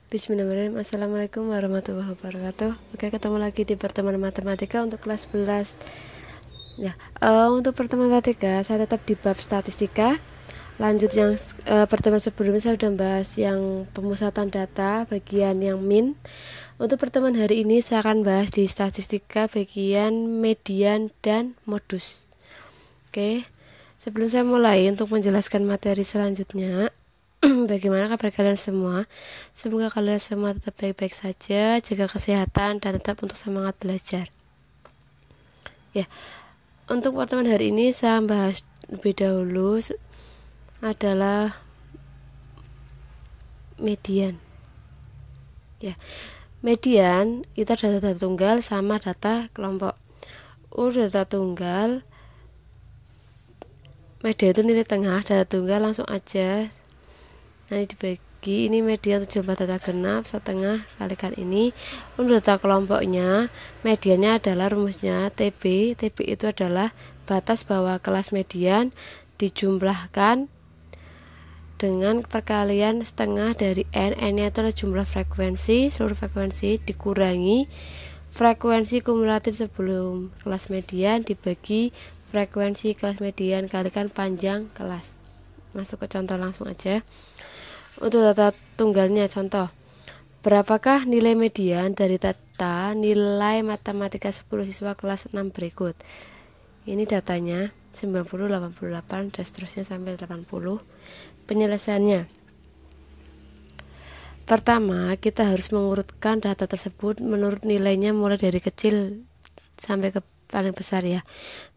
Bismillahirrahmanirrahim. Assalamualaikum warahmatullahi wabarakatuh. Oke, ketemu lagi di pertemuan matematika untuk kelas 11. Ya, untuk pertemuan matematika saya tetap di bab statistika. Lanjut yang pertemuan sebelumnya saya sudah bahas yang pemusatan data bagian yang min. Untuk pertemuan hari ini saya akan bahas di statistika bagian median dan modus. Oke, sebelum saya mulai untuk menjelaskan materi selanjutnya, bagaimana kabar kalian semua? Semoga kalian semua tetap baik-baik saja, jaga kesehatan dan tetap untuk semangat belajar. Ya, untuk pertemuan hari ini saya bahas lebih dahulu adalah median. Ya, median itu ada data tunggal sama data kelompok. Untuk data tunggal, median itu nilai tengah, data tunggal langsung aja. Nah, dibagi ini median untuk jumlah data genap setengah kalikan ini. Untuk data kelompoknya, mediannya adalah rumusnya TB. TB itu adalah batas bawah kelas median dijumlahkan dengan perkalian setengah dari n. N-nya itu adalah jumlah frekuensi, seluruh frekuensi dikurangi frekuensi kumulatif sebelum kelas median dibagi frekuensi kelas median kalikan panjang kelas. Masuk ke contoh langsung aja. Untuk data tunggalnya, contoh, berapakah nilai median dari data nilai matematika 10 siswa kelas 6 berikut? Ini datanya 90, 88 dan seterusnya sampai 80. Penyelesaiannya, pertama kita harus mengurutkan data tersebut menurut nilainya mulai dari kecil sampai ke paling besar ya,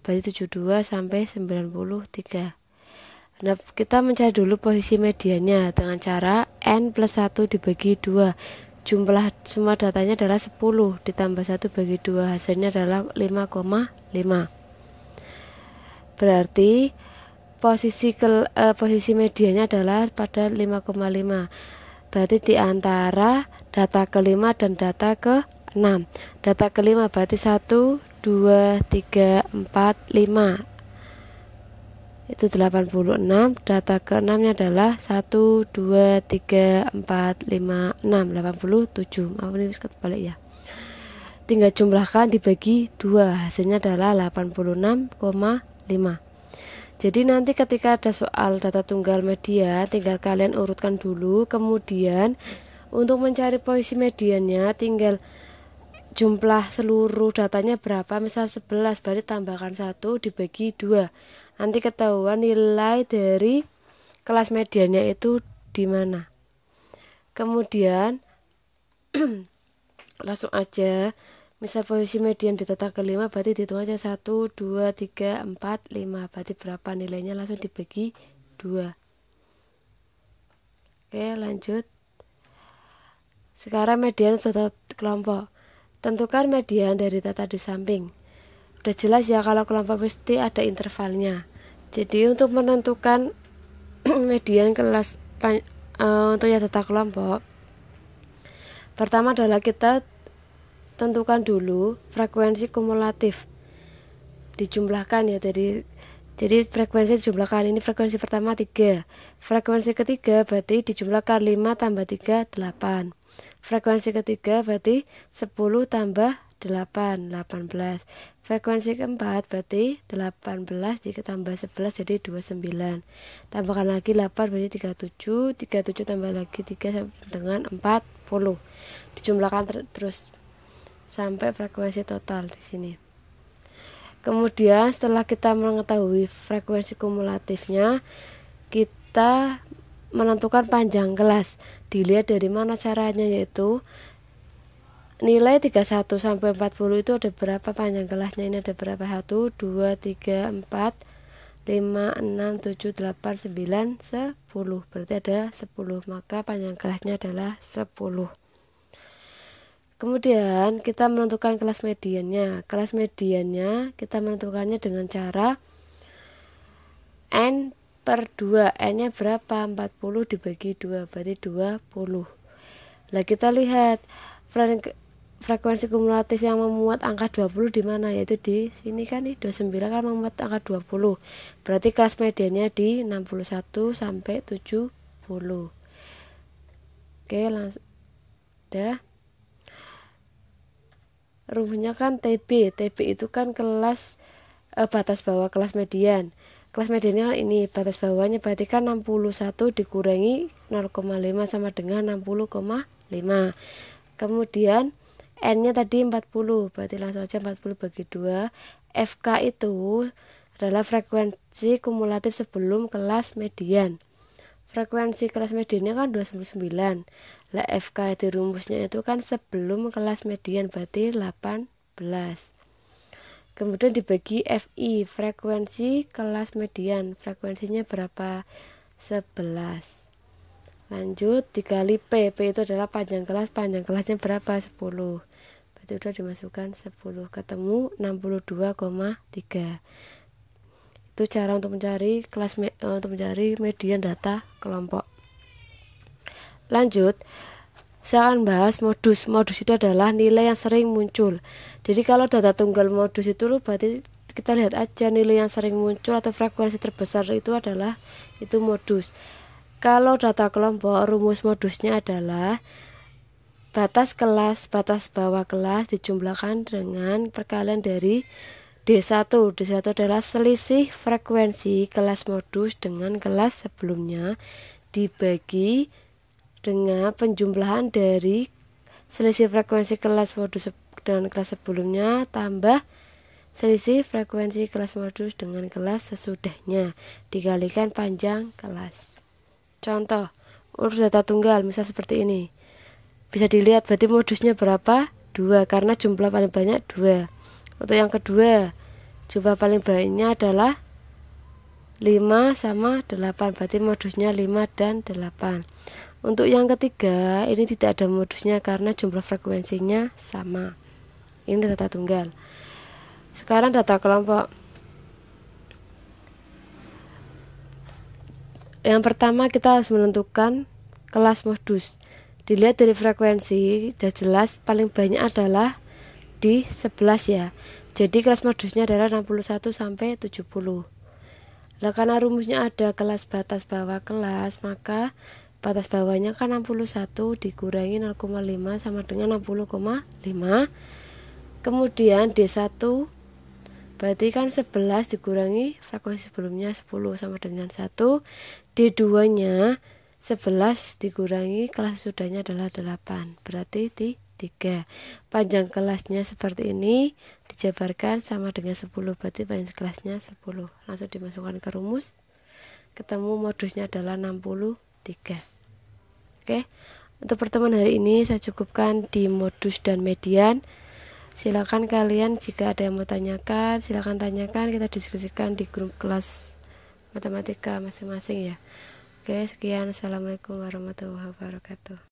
berarti 72 sampai 93. Nah, kita mencari dulu posisi mediannya dengan cara n plus 1 dibagi 2. Jumlah semua datanya adalah 10 ditambah 1 bagi 2, hasilnya adalah 5,5. Berarti posisi mediannya adalah pada 5,5. Berarti di antara data ke-5 dan data ke-6. Data ke-5 berarti 1, 2, 3, 4, 5. Itu 86. Data ke-6 nya adalah 1, 2, 3, 4, 5, 6, 87. Maaf ini kebalik ya. Tinggal jumlahkan dibagi 2, hasilnya adalah 86,5. Jadi nanti ketika ada soal data tunggal median, tinggal kalian urutkan dulu, kemudian untuk mencari posisi mediannya tinggal jumlah seluruh datanya berapa, misal 11, berarti tambahkan 1 dibagi 2. Nanti ketahuan nilai dari kelas mediannya itu di mana. Kemudian langsung aja, misal posisi median di data ke-5 berarti dihitung aja 1, 2, 3, 4, 5. Berarti berapa nilainya, langsung dibagi 2. Oke, lanjut. Sekarang median data kelompok. Tentukan median dari data di samping. Udah jelas ya kalau kelompok pasti ada intervalnya. Jadi untuk menentukan median kelas untuk ya data kelompok, pertama adalah kita tentukan dulu frekuensi kumulatif dijumlahkan ya, jadi frekuensi dijumlahkan. Ini frekuensi pertama 3, frekuensi ketiga berarti dijumlahkan 5 tambah 3 8, frekuensi ketiga berarti 10 tambah 8 18, frekuensi keempat berarti 18 ditambah 11 jadi 29, tambahkan lagi 8 berarti 37 tambah lagi 3 dengan 40, dijumlahkan terus sampai frekuensi total di sini. Kemudian setelah kita mengetahui frekuensi kumulatifnya, kita menentukan panjang kelas. Dilihat dari mana caranya, yaitu nilai 31 sampai 40 itu ada berapa panjang kelasnya. Ini ada berapa? 1, 2, 3, 4, 5, 6, 7, 8, 9, 10. Berarti ada 10, maka panjang kelasnya adalah 10. Kemudian kita menentukan kelas mediannya. Kelas mediannya kita menentukannya dengan cara n per 2. N-nya berapa? 40 dibagi 2, berarti 20. Nah, kita lihat frekuensi kumulatif yang memuat angka 20 di mana, yaitu di sini kan nih, 29 kan memuat angka 20. Berarti kelas mediannya di 61 sampai 70. Oke, langsung ada rumusnya kan TB itu kan kelas batas bawah kelas median. Kelas mediannya kan ini, batas bawahnya berarti kan 61 dikurangi 0,5 sama dengan 60,5. Kemudian N-nya tadi 40, berarti langsung aja 40 bagi 2. FK itu adalah frekuensi kumulatif sebelum kelas median. Frekuensi kelas mediannya kan 29. Lah FK di rumusnya itu kan sebelum kelas median, berarti 18. Kemudian dibagi FI, frekuensi kelas median. Frekuensinya berapa? 11. Lanjut dikali P itu adalah panjang kelas. Panjang kelasnya berapa? 10. Berarti udah dimasukkan 10. Ketemu 62,3. Itu cara untuk mencari median data kelompok. Lanjut, saya akan bahas modus. Modus itu adalah nilai yang sering muncul. Jadi kalau data tunggal modus itu berarti kita lihat aja nilai yang sering muncul atau frekuensi terbesar itu adalah itu modus. Kalau data kelompok, rumus modusnya adalah batas kelas, batas bawah kelas dijumlahkan dengan perkalian dari D1. D1 adalah selisih frekuensi kelas modus dengan kelas sebelumnya dibagi dengan penjumlahan dari selisih frekuensi kelas modus dengan kelas sebelumnya tambah selisih frekuensi kelas modus dengan kelas sesudahnya dikalikan panjang kelas. Contoh, urut data tunggal misal seperti ini. Bisa dilihat berarti modusnya berapa? 2 karena jumlah paling banyak 2. Untuk yang kedua, jumlah paling banyaknya adalah 5 sama 8, berarti modusnya 5 dan 8. Untuk yang ketiga, ini tidak ada modusnya karena jumlah frekuensinya sama. Ini data tunggal. Sekarang data kelompok. Yang pertama kita harus menentukan kelas modus. Dilihat dari frekuensi, sudah jelas paling banyak adalah di 11 ya. Jadi kelas modusnya adalah 61 sampai 70. Nah, karena rumusnya ada kelas batas bawah kelas, maka batas bawahnya kan 61 dikurangi 0,5 sama dengan 60,5. Kemudian D1 berarti kan 11 dikurangi frekuensi sebelumnya 10 sama dengan 1. D2 nya 11 dikurangi kelas sudahnya adalah 8, berarti di 3. Panjang kelasnya seperti ini dijabarkan sama dengan 10, berarti panjang kelasnya 10. Langsung dimasukkan ke rumus, ketemu modusnya adalah 63. Oke, untuk pertemuan hari ini saya cukupkan di modus dan median. Silakan kalian jika ada yang mau tanyakan, silakan tanyakan, kita diskusikan di grup kelas matematika masing-masing ya. Oke, sekian. Assalamualaikum warahmatullahi wabarakatuh.